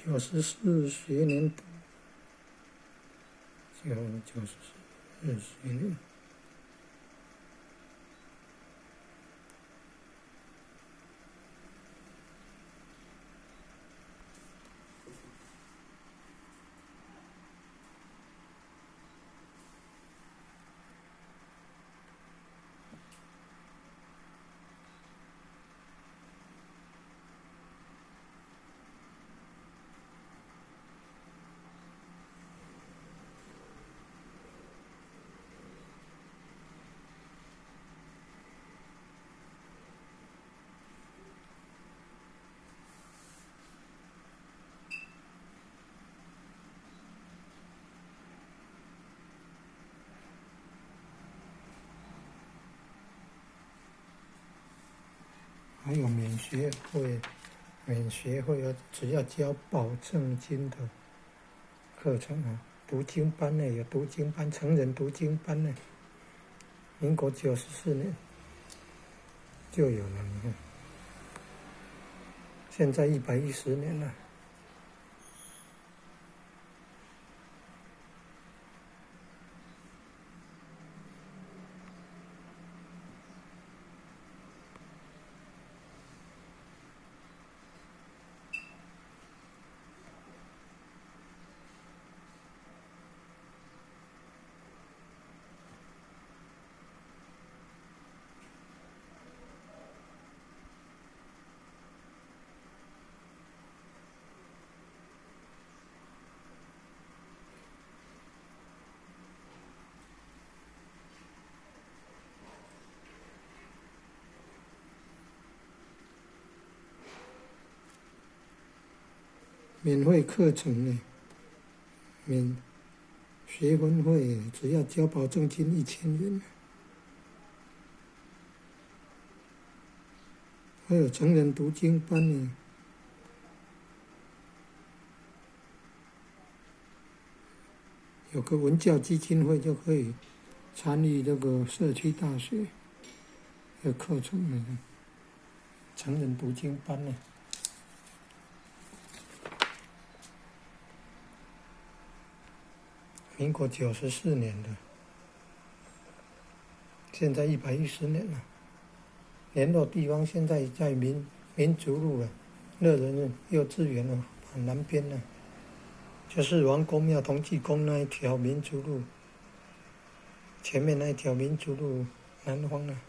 94学年度94学年。还有免学费只要交保证金的课程啊，读经班呢有读经班，成人读经班呢，民国94年就有了，你看，现在110年了。免费课程呢，免学分费只要交保证金1000元。还有成人读经班呢，有个文教基金会就可以参与这个社区大学的课程呢，成人读经班呢。民国94年的，现在110年了。联络地方现在在民族路了，乐仁幼稚园了，南边了，就是王公庙同济宫那一条民族路，前面那一条民族路南方了。